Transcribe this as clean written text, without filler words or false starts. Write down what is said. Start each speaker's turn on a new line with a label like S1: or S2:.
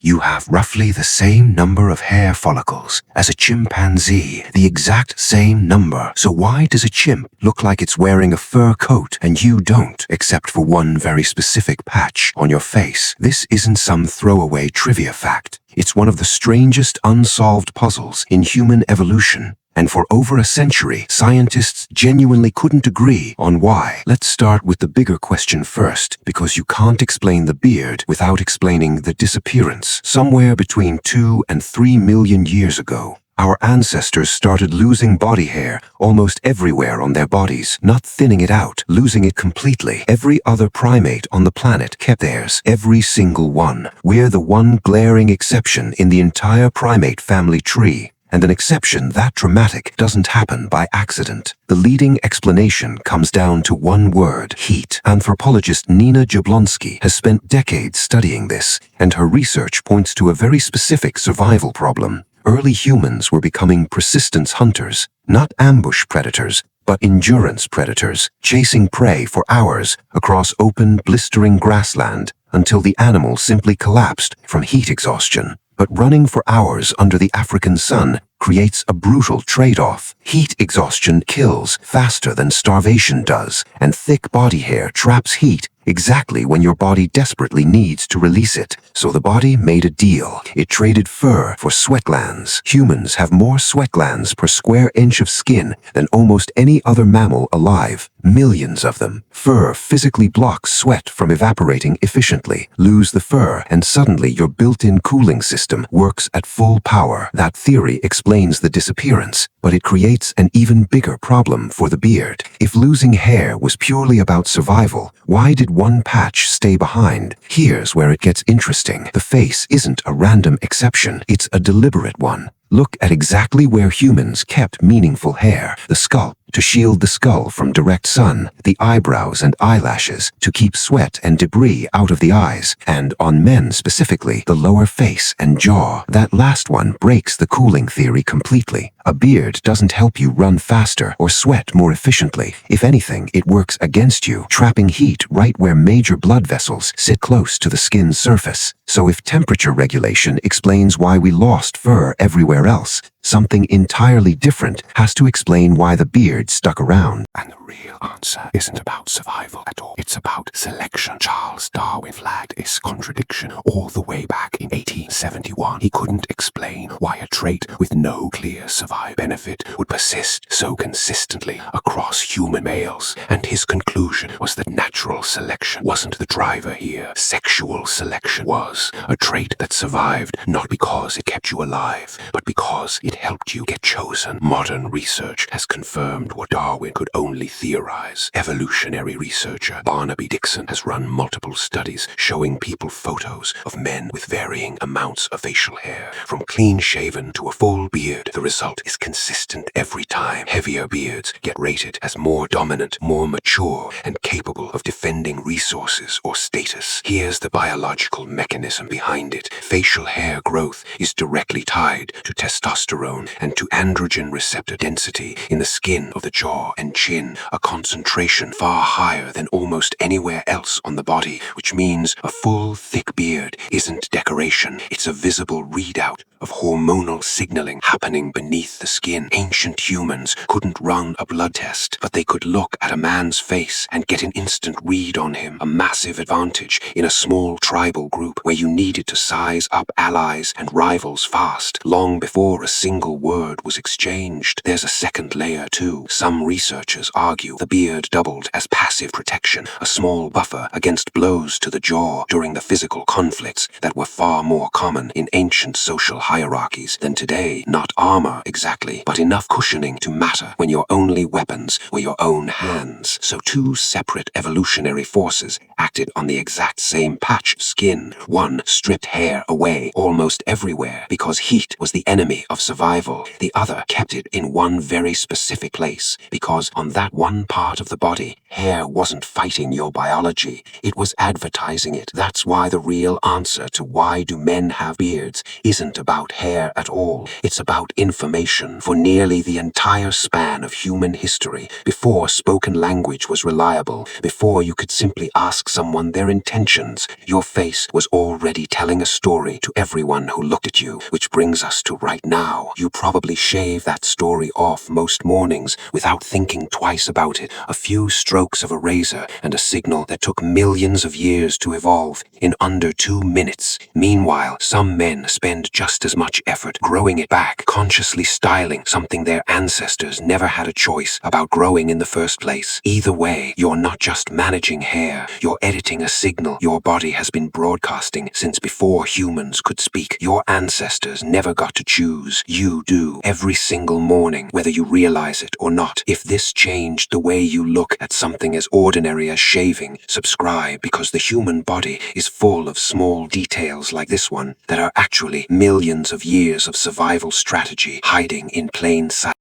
S1: You have roughly the same number of hair follicles as a chimpanzee, the exact same number. So why does a chimp look like it's wearing a fur coat and you don't, except for one very specific patch on your face? This isn't some throwaway trivia fact. It's one of the strangest unsolved puzzles in human evolution. And for over a century, scientists genuinely couldn't agree on why. Let's start with the bigger question first, because you can't explain the beard without explaining the disappearance. Somewhere between 2 and 3 million years ago, our ancestors started losing body hair almost everywhere on their bodies, not thinning it out, losing it completely. Every other primate on the planet kept theirs, every single one. We're the one glaring exception in the entire primate family tree. And an exception that dramatic doesn't happen by accident. The leading explanation comes down to one word: heat. Anthropologist Nina Jablonski has spent decades studying this, and her research points to a very specific survival problem. Early humans were becoming persistence hunters, not ambush predators, but endurance predators, chasing prey for hours across open, blistering grassland until the animal simply collapsed from heat exhaustion. But running for hours under the African sun creates a brutal trade-off. Heat exhaustion kills faster than starvation does, and thick body hair traps heat exactly when your body desperately needs to release it. So the body made a deal. It traded fur for sweat glands. Humans have more sweat glands per square inch of skin than almost any other mammal alive. Millions of them. Fur physically blocks sweat from evaporating efficiently. Lose the fur, and suddenly your built-in cooling system works at full power. That theory explains the disappearance, but it creates an even bigger problem for the beard. If losing hair was purely about survival, why did one patch stay behind? Here's where it gets interesting. The face isn't a random exception, it's a deliberate one. Look at exactly where humans kept meaningful hair: the scalp, to shield the skull from direct sun, the eyebrows and eyelashes, to keep sweat and debris out of the eyes, and on men specifically, the lower face and jaw. That last one breaks the cooling theory completely. A beard doesn't help you run faster or sweat more efficiently. If anything, it works against you, trapping heat right where major blood vessels sit close to the skin's surface. So if temperature regulation explains why we lost fur everywhere else, something entirely different has to explain why the beard stuck around.
S2: And the real answer isn't about survival at all. It's about selection. Charles Darwin flagged this contradiction all the way back in 1871. He couldn't explain why a trait with no clear survival benefit would persist so consistently across human males. And his conclusion was that natural selection wasn't the driver here. Sexual selection was. A trait that survived not because it kept you alive, but because it helped you get chosen. Modern research has confirmed what Darwin could only theorize. Evolutionary researcher Barnaby Dixon has run multiple studies showing people photos of men with varying amounts of facial hair. From clean-shaven to a full beard, the result is consistent every time. Heavier beards get rated as more dominant, more mature, and capable of defending resources or status. Here's the biological mechanism behind it. Facial hair growth is directly tied to testosterone and to androgen receptor density in the skin of the jaw and chin, a concentration far higher than almost anywhere else on the body, which means a full, thick beard isn't decoration. It's a visible readout of hormonal signaling happening beneath the skin. Ancient humans couldn't run a blood test, but they could look at a man's face and get an instant read on him, a massive advantage in a small tribal group where you needed to size up allies and rivals fast, long before a single word was exchanged. There's a second layer too. Some researchers argue the beard doubled as passive protection, a small buffer against blows to the jaw during the physical conflicts that were far more common in ancient social hierarchies than today. Not armor exactly, but enough cushioning to matter when your only weapons were your own hands. So two separate evolutionary forces acted on the exact same patch of skin. One stripped hair away almost everywhere because heat was the enemy of survival. The other kept it in one very specific place because on that one part of the body, hair wasn't fighting your biology, it was advertising it. That's why the real answer to why do men
S1: have beards isn't about hair at all. It's about information. For nearly the entire span of human history, before spoken language was reliable, before you could simply ask someone their intentions, your face was already telling a story to everyone who looked at you. Which brings us to right now. You probably shave that story off most mornings without thinking twice about it. A few strokes of a razor and a signal that took millions of years to evolve in under 2 minutes. Meanwhile, some men spend just as much effort growing it back, consciously styling something their ancestors never had a choice about growing in the first place. Either way, you're not just managing hair, you're editing a signal your body has been broadcasting since before humans could speak. Your ancestors never got to choose. You do, every single morning, whether you realize it or not. If this changed the way you look at something as ordinary as shaving, subscribe, because the human body is full of small details like this one that are actually millions of years of survival strategy hiding in plain sight.